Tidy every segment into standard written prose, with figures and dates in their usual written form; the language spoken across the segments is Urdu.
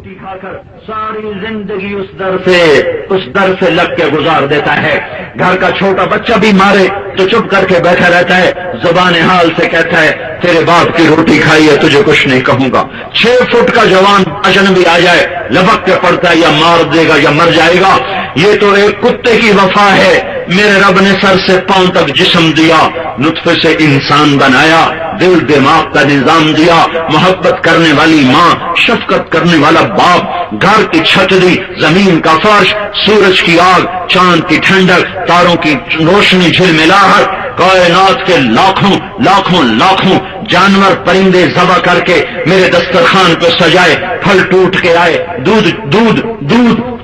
روٹی کھا کر ساری زندگی اس در سے لگ کے گزار دیتا ہے. گھر کا چھوٹا بچہ بھی مارے تو چپ کر کے بیٹھا رہتا ہے, زبان حال سے کہتا ہے تیرے باپ کی روٹی کھائی ہے تجھے کچھ نہیں کہوں گا. 6 فٹ کا جوان اجنبی آ جائے لبک کے پڑتا ہے, یا مار دے گا یا مر جائے گا. یہ تو ایک کتے کی وفا ہے. میرے رب نے سر سے پاؤں تک جسم دیا, نطفے سے انسان بنایا, دل دماغ کا نظام دیا, محبت کرنے والی ماں, شفقت کرنے والا باپ, گھر کی چھت دی, زمین کا فرش, سورج کی آگ, چاند کی ٹھنڈک, تاروں کی روشنی, جھلملاہٹ, کائنات کے لاکھوں لاکھوں لاکھوں جانور پرندے ذبح کر کے میرے دسترخوان پہ سجائے. پھل ٹوٹ کے آئے, دودھ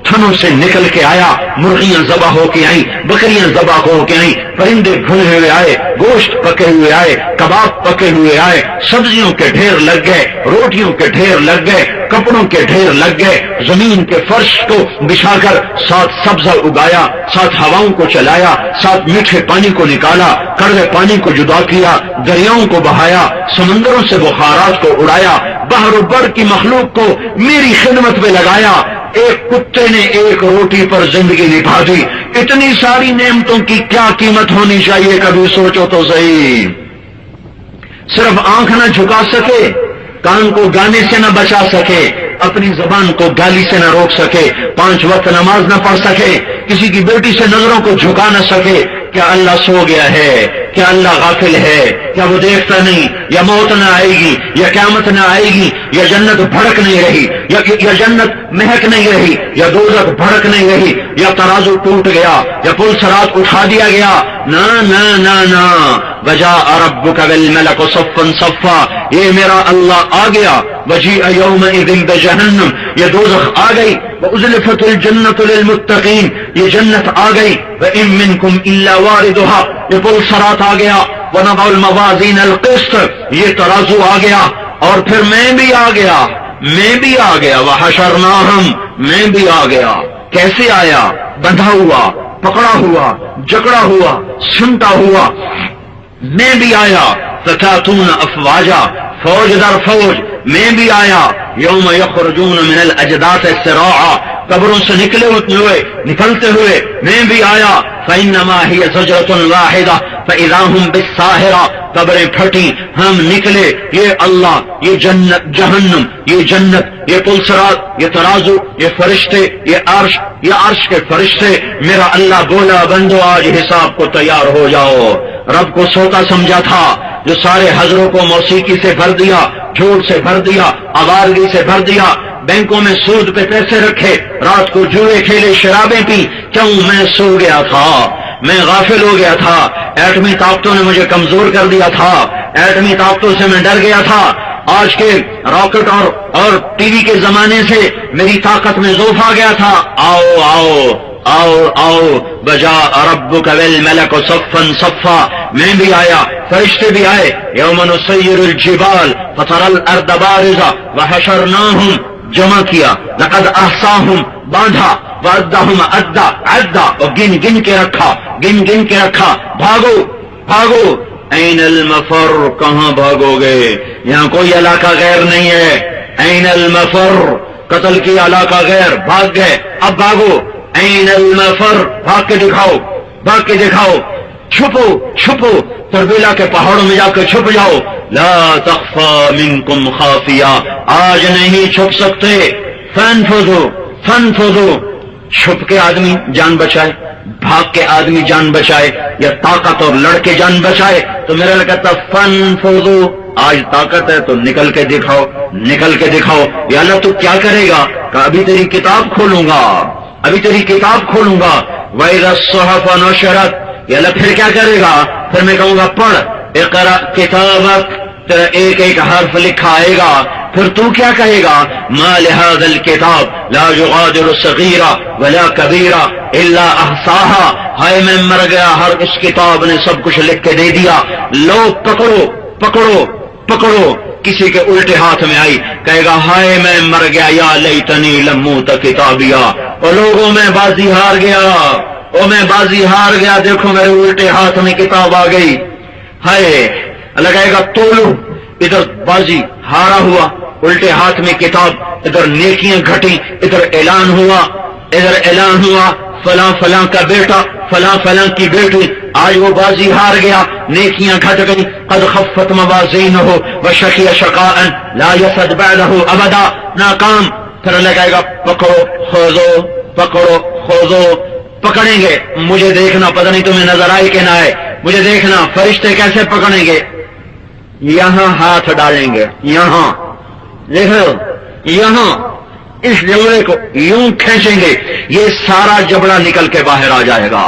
تھنوں سے نکل کے آیا, مرغیاں ذبح ہو کے آئیں, بکریاں ذبح ہو کے آئیں, پرندے بھنے ہوئے آئے, گوشت پکے ہوئے آئے, کباب پکے ہوئے آئے, سبزیوں کے ڈھیر لگ گئے, روٹیوں کے ڈھیر لگ گئے, کپڑوں کے ڈھیر لگ گئے. زمین کے فرش کو بچھا کر ساتھ سبزہ اگایا, ساتھ ہواؤں کو چلایا, ساتھ میٹھے پانی کو نکالا, کڑوے پانی کو جدا کیا, دریاؤں کو بہایا, سمندروں سے بخارات کو اڑایا, بحر و بر کی مخلوق کو میری خدمت میں لگایا. ایک کتے نے ایک روٹی پر زندگی نبھا دی. اتنی ساری نعمتوں کی کیا قیمت ہونی چاہیے, کبھی سوچو تو صحیح. صرف آنکھ نہ جھکا سکے, کان کو گانے سے نہ بچا سکے, اپنی زبان کو گالی سے نہ روک سکے, 5 وقت نماز نہ پڑھ سکے, کسی کی بیٹی سے نظروں کو جھکا نہ سکے. کیا اللہ سو گیا ہے؟ کیا اللہ غافل ہے؟ کیا وہ دیکھتا نہیں؟ یا موت نہ آئے گی, یا قیامت نہ آئے گی, یا جنت بھڑک نہیں رہی, یا جنت مہک نہیں رہی, یا دوزخ بھڑک نہیں رہی, یا ترازو ٹوٹ گیا, یا پل صراط اٹھا دیا گیا. نہ نہ نہ نہ, وجاء ربک والملک صفا صفا, یہ میرا اللہ آ گیا. وجیء یومئذ بجہنم, یہ دوزخ آ گئی. وازلفت الجنت للمتقین, یہ جنت آ گئی. وان منکم الا واردها, یہ پل صراط آ گیا. ونضع الموازین القسط, یہ ترازو آ گیا. اور پھر میں بھی آ گیا, میں بھی آ گیا. وحشرناہم, میں بھی آ گیا. کیسے آیا؟ بندھا ہوا, پکڑا ہوا, جکڑا ہوا, سنتا ہوا. میں بھی آیا. فتاتون افواجا, فوج در فوج, میں بھی آیا. یوم یخرجون من الاجداث سراعا, قبروں سے نکلتے ہوئے میں بھی آیا. فانما هي زجرة واحدة فاذا هم بالساهرة, قبریں پھٹی, ہم نکلے. یہ اللہ, یہ جنت, جہنم, یہ جنت, یہ پل صراط, یہ ترازو, یہ فرشتے, یہ عرش کے فرشتے. میرا اللہ بولا بندو آج حساب کو تیار ہو جاؤ. رب کو سوتا سمجھا تھا, جو سارے حضروں کو موسیقی سے بھر دیا, جھوٹ سے بھر دیا, آوارگی سے بھر دیا, بینکوں میں سود پہ پیسے رکھے, رات کو جوئے کھیلے, شرابیں پی. کیوں؟ میں سو گیا تھا, میں غافل ہو گیا تھا. ایٹمی طاقتوں نے مجھے کمزور کر دیا تھا, ایٹمی طاقتوں سے میں ڈر گیا تھا. آج کے راکٹ اور ٹی وی کے زمانے سے میری طاقت میں ضعف آ گیا تھا. آؤ آؤ آؤ آؤ, وجاء ربک والملک صفا صفا, میں بھی آیا, فرشتے بھی آئے. یوم نسیر الجبال فتری الارض بارزہ وحشرناہم, جمع کیا. لقد احصاہم, باندھا. وعدہم عدا, اور گن کے رکھا. بھاگو بھاگو. این المفر, کہاں بھاگو گے؟ یہاں کوئی علاقہ غیر نہیں ہے. این المفر, قتل کی علاقہ غیر, بھاگ گئے, اب بھاگو. این المفر, بھاگ کے دکھاؤ. چھپو, تربیلا کے پہاڑوں میں جا کے چھپ جاؤ. لا تخفى منکم خافیہ, آج نہیں چھپ سکتے. فانفذوا, چھپ کے آدمی جان بچائے, بھاگ کے آدمی جان بچائے, یا طاقت اور لڑکے جان بچائے. تو میرا کہتا فانفذوا, آج طاقت ہے تو نکل کے دکھاؤ. یا اللہ تو کیا کرے گا؟ کہ ابھی تیری کتاب کھولوں گا. وَإِذَا الصُّحُفُ نُشِرَتْ, یا اللہ پھر کیا کرے گا؟ پھر میں کہوں گا پڑھ, اقرأ کتابک, تیرا ایک ایک حرف لکھا آئے گا. پھر تو کیا کہے گا؟ ما لهذا الكتاب لا يغادر صغيرة ولا كبيرة الا احصاها, ہائے میں مر گیا, ہر اس کتاب نے سب کچھ لکھ کے دے دیا. لو پکڑو. کسی کے الٹے ہاتھ میں آئی, کہے گا ہائے میں مر گیا. یا لیتنی لم اوت کتابیا, اور لوگوں میں بازی ہار گیا, دیکھو میرے الٹے ہاتھ میں کتاب آ گئی. ہائے, اللہ کہے گا تولو, ادھر بازی ہارا ہوا, الٹے ہاتھ میں کتاب، ادھر نیکیاں گھٹی، ادھر اعلان ہوا فلاں فلاں کا بیٹا، فلاں فلاں کی بیٹی، آج وہ بازی ہار گیا، نیکیاں گھٹ گئی، قد خفت موازینہ وشقی شقاء لا یسعد بعدہ ابدا، ناکام۔ پھر اللہ کہے گا پکڑو خوزو، پکڑو خوزو، پکڑیں گے، مجھے دیکھنا، پتہ نہیں تمہیں نظر آئے کہ نہ آئے، مجھے دیکھنا فرشتے کیسے پکڑیں گے، یہاں ہاتھ ڈالیں گے، یہاں دیکھو، یہاں اس جبڑے کو یوں کھینچیں گے، یہ سارا جبڑا نکل کے باہر آ جائے گا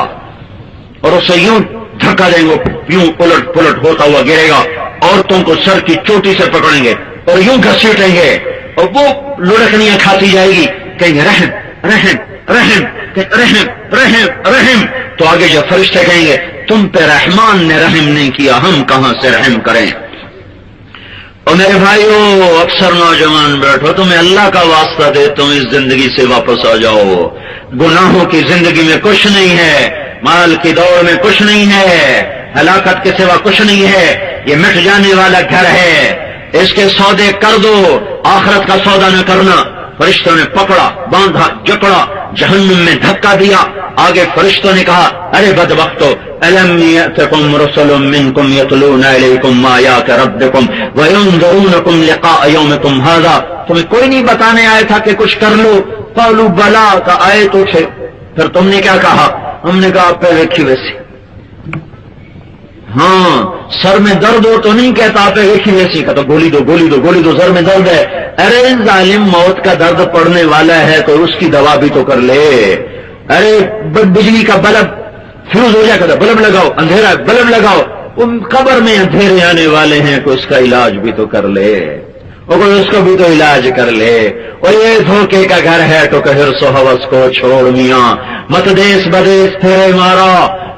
اور اسے یوں دھکا دیں گے، یوں الٹ پلٹ ہوتا ہوا گرے گا، عورتوں کو سر کی چوٹی سے پکڑیں گے اور یوں گھسیٹیں گے اور وہ لڑکنیاں کھاتی جائے گی، کہیں گے رحم رحم رحم رحم رحم رحم، تو آگے جو فرشتے کہیں گے تم پہ رحمان نے رحم نہیں کیا، ہم کہاں سے رحم کریں۔ اور میرے بھائیو، اکثر نوجوان بیٹھو، تمہیں اللہ کا واسطہ دے تم اس زندگی سے واپس آ جاؤ، گناہوں کی زندگی میں کچھ نہیں ہے، مال کی دوڑ میں کچھ نہیں ہے، ہلاکت کے سوا کچھ نہیں ہے، یہ مٹ جانے والا گھر ہے، اس کے سودے کر دو، آخرت کا سودا نہ کرنا۔ فرشتوں نے پکڑا، باندھا، جکڑا، جہنم میں دھکا دیا، آگے فرشتوں نے کہا ارے بدبختو، الم یأتکم رسل منکم یتلون علیکم آیات ربکم وینذرونکم لقاء یومکم ھذا، تمہیں کوئی نہیں بتانے آیا تھا کہ کچھ کر لو؟ قالوا بلا، کا آئے تو تھے۔ پھر تم نے کیا کہا؟ ہم نے کہا آپ پہ دیکھی ویسی، ہاں سر میں درد ہو تو نہیں کہتا آپ دیکھی ویسی کا، تو گولی دو گولی دو گولی دو، سر میں درد ہے، ارے ظالم موت کا درد پڑنے والا ہے تو اس کی دوا بھی تو کر لے، ارے بجلی کا بلب فیوز ہو جائے گا، بلب لگاؤ، اندھیرا بلب لگاؤ، ان قبر میں اندھیرے آنے والے ہیں، تو اس کا علاج بھی تو کر لے، اور اس کو بھی تو علاج کر لے، اور یہ دھوکے کا گھر ہے تو کہ حرص و ہوس کو چھوڑ میاں، مت دیس بدیس پھیرے مارا،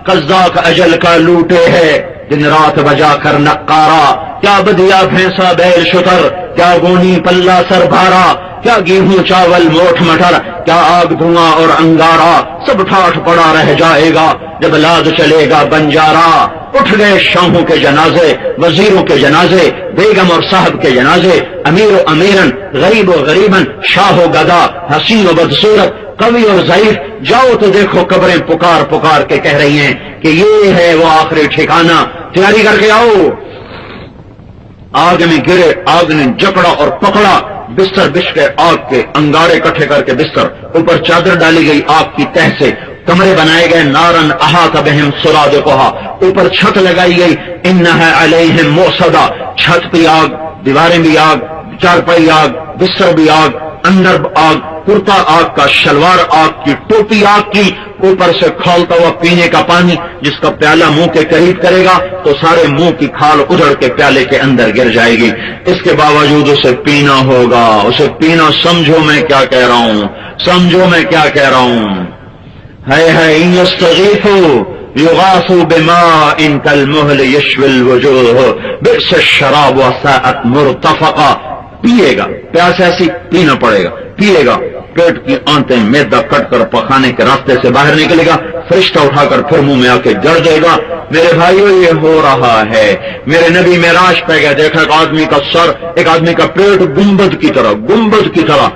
قزاق اجل کا لوٹے ہے، دن رات بجا کر نقارا، کیا بدیا بھینسا بیل شتر، کیا گونی پلہ سر بھارا، کیا گیہوں چاول موٹھ مٹر، کیا آگ دھواں اور انگارا، سب ٹھاٹھ پڑا رہ جائے گا جب لاد چلے گا بنجارا۔ اٹھ گئے شاہوں کے جنازے، وزیروں کے جنازے، بیگم اور صاحب کے جنازے، امیر و امیرن، غریب و غریبن، شاہ و گدا، حسین و بدصورت، قوی اور ضعیف، جاؤ تو دیکھو قبریں پکار پکار کے کہہ رہی ہیں کہ یہ ہے وہ آخری ٹھکانہ، تیاری کر کے آؤ۔ آگ میں گرے، آگ نے جکڑا اور پکڑا، بستر بچھ کے آگ کے انگارے اکٹھے کر کے بستر، اوپر چادر ڈالی گئی آگ کی تہ سے، کمرے بنائے گئے، نارن احاط بہم سرادقھا، اوپر چھت لگائی گئی، انھا علیہم موصدہ، چھت پہ آگ، دیواریں بھی آگ، چارپائی آگ، بستر بھی آگ، اندر آگ، کرتا آگ کا، شلوار آگ کی، ٹوپی آگ کی، اوپر سے کھولتا ہوا پینے کا پانی، جس کا پیالہ منہ کے قریب کرے گا تو سارے منہ کی کھال اجڑ کے پیالے کے اندر گر جائے گی، اس کے باوجود اسے پینا ہوگا، اسے پینا، سمجھو میں کیا کہہ رہا ہوں، سمجھو میں کیا کہہ رہا ہوں، ہے ان یستغیثوا یغاثوا بماء کالمہل یشوی الوجوہ بئس الشراب وساءت مرتفقا، پیے گا، پیاس ایسی پینا پڑے گا، پیے گا، پیٹ کی آنتیں میدا کٹ کر پخانے کے راستے سے باہر نکلے گا، فرشتہ اٹھا کر پھر منہ میں آ کے جڑ دے گا۔ میرے بھائیو یہ ہو رہا ہے، میرے نبی معراج پہ گئے، دیکھا ایک آدمی کا سر، ایک آدمی کا پیٹ گنبد کی طرح،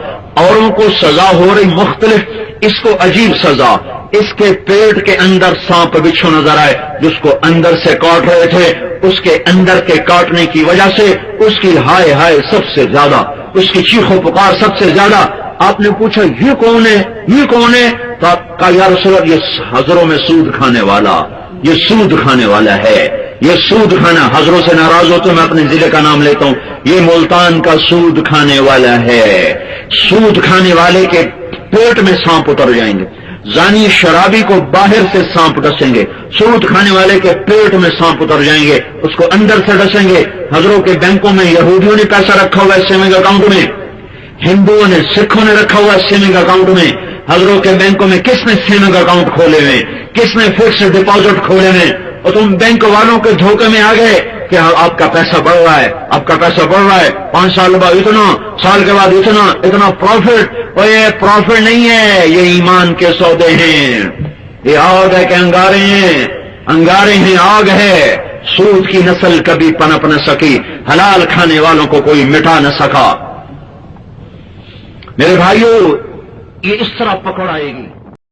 اوروں کو سزا ہو رہی مختلف، اس کو عجیب سزا، اس کے پیٹ کے اندر سانپ بچھو نظر آئے، جس کو اندر سے کاٹ رہے تھے، اس کے اندر کے کاٹنے کی وجہ سے اس کی ہائے ہائے سب سے زیادہ، اس کی چیخ و پکار سب سے زیادہ۔ آپ نے پوچھا یہ کون ہے، یہ کون ہے؟ تو آپ کہا یا رسول اللہ یہ حضروں میں سود کھانے والا، یہ سود کھانے والا ہے، یہ سود کھانا، حضروں سے ناراض ہو تو میں اپنے ضلع کا نام لیتا ہوں، یہ ملتان کا سود کھانے والا ہے۔ سود کھانے والے کے پیٹ میں سانپ اتر جائیں گے، زانی شرابی کو باہر سے سانپ ڈسیں گے، سود کھانے والے کے پیٹ میں سانپ اتر جائیں گے، اس کو اندر سے ڈسیں گے۔ حضروں کے بینکوں میں یہودیوں نے پیسہ رکھا ہوا ہے سیونگ اکاؤنٹ میں، ہندوؤں نے، سکھوں نے رکھا ہوا ہے سیونگ اکاؤنٹ میں۔ حضروں کے بینکوں میں کس نے سیونگ اکاؤنٹ کھولے ہوئے، کس نے فکسڈ ڈپازٹ کھولے ہوئے، اور تم بینک والوں کے دھوکے میں آ گئے کہ آپ کا پیسہ بڑھ رہا ہے، آپ کا پیسہ بڑھ رہا ہے، 5 سال بعد اتنا، سال کے بعد اتنا پروفٹ، اور یہ پروفٹ نہیں ہے، یہ ایمان کے سودے ہیں، یہ آگ ہے کہ انگارے ہیں، آگ ہے۔ سود کی نسل کبھی پنپ نہ سکی، حلال کھانے والوں کو کوئی مٹا نہ سکا۔ میرے بھائیوں، یہ اس طرح پکڑ آئے گی